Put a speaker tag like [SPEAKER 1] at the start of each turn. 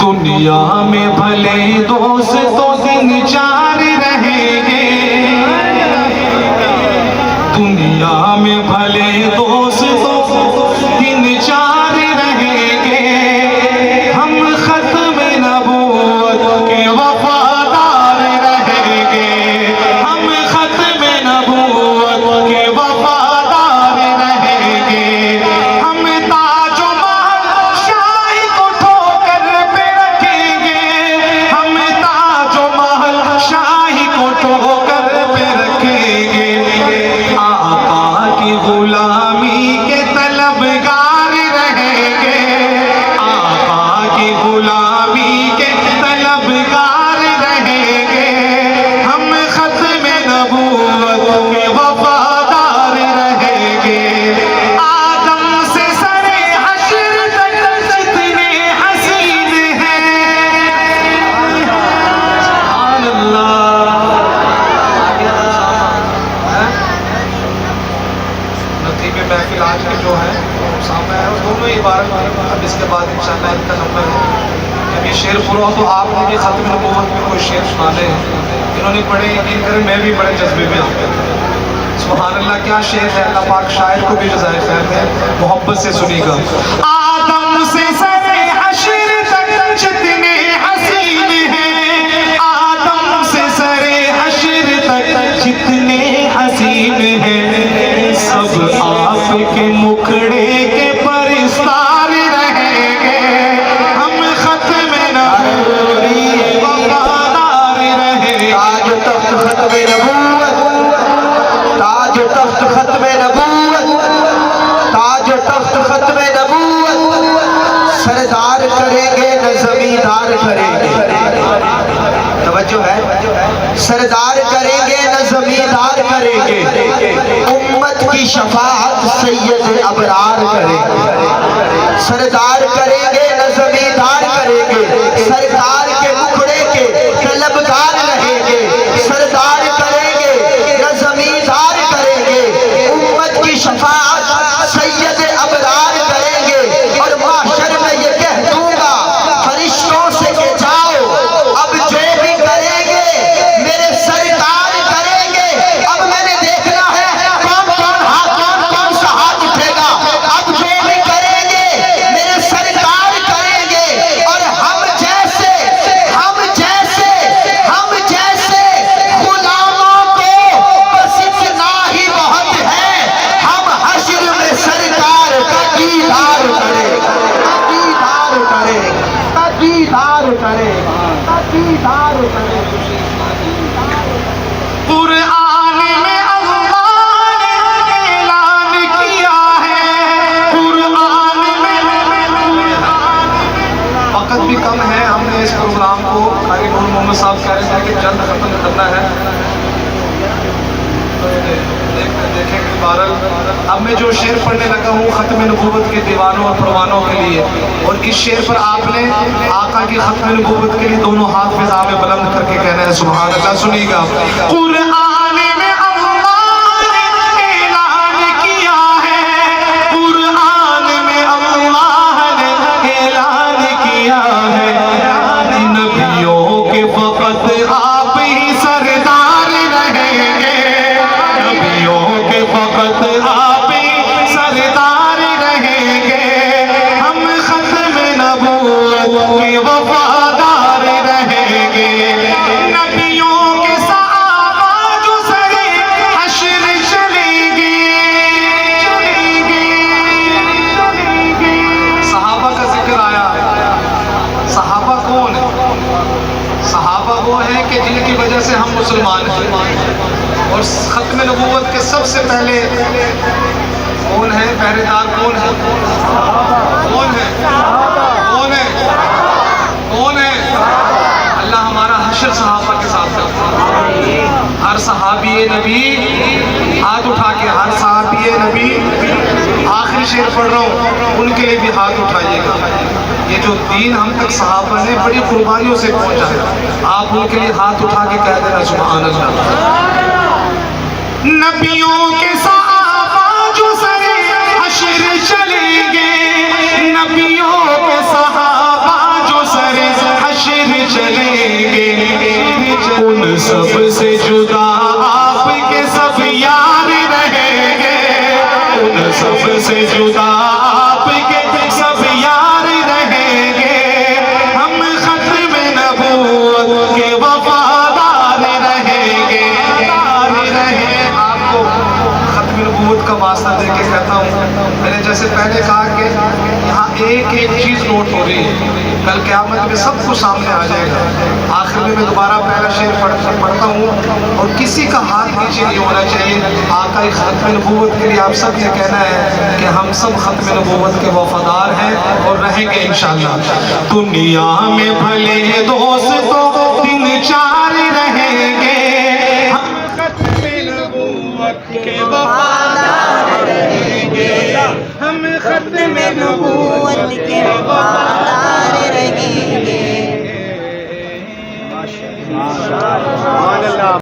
[SPEAKER 1] دنیا میں بھلے دوست تو دن چار رہیں گے، دنیا میں بھلے دوست تو دن چار رہیں گے، ہم ختم نبوت کے وفادار رہیں گے، ہم ختم نبوت کے وفادار رہیں گے، ہم تاج و محل شاہی کو ٹھوکر پہ رکھیں گے، ہم تاج و محل شاہی کو ٹھوکر پہ رکھیں گے، آقا کی غلامی کے طلبگار رہیں گے، آقا کی غلامی کے طلبگار رہیں گے، ہم ختم نبوت کے وفادار رہیں گے، آدم سے سر حشر تک جتنے حسین ہیں، سبحان اللہ۔ نتیب محفل آج کی جو ہے سامنے ہے، دونوں ہی عبارت، اب اس کے بعد انشاءاللہ ان کا نمبر ہے، جب یہ شعر پورا ہو تو آپ نے بھی ختم نبوت میں کوئی شعر سنا لیں، انہوں نے پڑھے، یقین کریں میں بھی بڑے جذبے میں آتا ہوں۔ سبحان اللہ، کیا شعر ہے، اللہ پاک شاعر کو بھی جزائے خیر دے، محبت سے سنی گا۔ آدم سے سر حشر تک جتنے حسین ہیں، آدم سے سر حشر تک جتنے حسین ہیں، سب آپ کے مکھڑے کے پرستار رہیں گے، ہم ختم نبوت وفادار رہیں گے۔
[SPEAKER 2] تاج و تخت ختم نبوت، تاج و تخت ختم نبوت، تاج و تخت ختم نبوت، سردار کریں گے نہ زمیندار کریں گے، توجہ ہے، سردار کریں گے نہ زمیندار کریں گے، امت کی شفاعت سید ابرار کریں گے، سردار کریں گے نہ زمیندار کریں گے، سرکار کے مکھڑے کے طلبگار رہیں گے، سردار کریں گے نہ زمیندار کریں گے، امت کی شفاعت سید ابرار کریں گے، اور محشر میں یہ کہہ دوں گا فرشتوں سے کہ جاؤ اب جو بھی کریں گے میرے سرکار کریں گے، اب میں نے دیکھنا ہے کون کون سا ہاتھ اٹھے گا، اب جو بھی کریں گے میرے سرکار کریں گے، اور ہم جیسے غلاموں کو بس اتنا ہی بہت ہے، ہم حشر میں سرکار کا دیدار کریں گے، دیدار کریں گے، دیدار کریں گے، دیدار کریں گے۔
[SPEAKER 1] قرآن میں اللہ نے اعلان کیا ہے، قرآن میں، وقت بھی کم ہے، ہم نے اس پروگرام کو قاری نور محمد صاحب کہہ رہے تھے کہ جلد ختم کرنا ہے، دیکھیں کہ بہرحال اب میں جو شعر پڑھنے لگا ہوں ختم نبوت کے دیوانوں اور پروانوں کے لیے، اور اس شعر پر آپ نے آقا کی ختم نبوت کے لیے دونوں ہاتھ فضا میں بلند کر کے کہنا ہے سبحان اللہ۔ سنیے گا، قرآن میں اللہ نے اعلان کیا ہے، قرآن میں اللہ نے اعلان کیا ہے، نبیوں کے فقط آپ ہی سردار رہیں گے، نبیوں کے فقط آپ ہی سردار رہیں گے، ہم ختم نبوت کے وفادار رہیں گے، نبیوں کے صحابہ جو سر حشر چلیں گے، صحابہ کا ذکر آیا، صحابہ کون ہے؟ صحابہ وہ ہیں کہ جن کی وجہ سے ہم مسلمان ہیں، اور ختم نبوت کے سب سے پہلے کون ہے؟ پہرے دار کون ہے؟ کون ہے؟ کون ہے؟ کون ہے؟ اللہ ہمارا حشر صحابہ کے ساتھ کرتا ہے، ہر صحابی نبی ہاتھ اٹھا کے، ہر صحابی نبی، آخری شعر پڑھ رہا ہوں ان کے لیے بھی ہاتھ اٹھائیے گا، یہ جو دین ہم تک صحابہ نے بڑی قربانیوں سے پہنچا ہے، آپ ان کے لیے ہاتھ اٹھا کے کہہ دینا سبحان اللہ۔ نبیوں کے صحابہ جو سر حشر چلیں گے، نبیوں کے صحابہ جو سر چلیں گے ان سب سے جدا آپ کے سب یار رہیں گے ان سب سے جدا آپ کے سب یار رہیں گے ہم ختم نبوت کے وفادار رہیں گے آپ کو ختم نبوت کا واسطہ دے کے کہتا ہوں میں نے جیسے پہلے کہا کہ یہاں ایک ایک چیز نوٹ ہو رہی ہے کل قیامت میں سب کچھ سامنے آ جائے گا آخر میں دوبارہ پہلا شعر پڑھتا ہوں اور کسی کا ہاتھ نیچے نہیں ہونا چاہیے آقا ختم نبوت کے لیے آپ سب نے کہنا ہے کہ ہم سب ختم نبوت کے وفادار ہیں اور رہیں گے انشاءاللہ دنیا میں بھلے دوستوں تین چار رہیں گے ہم ختم نبوت کے وفادار رہیں گے ہم ختم نبوت کے وفادار رہیں گے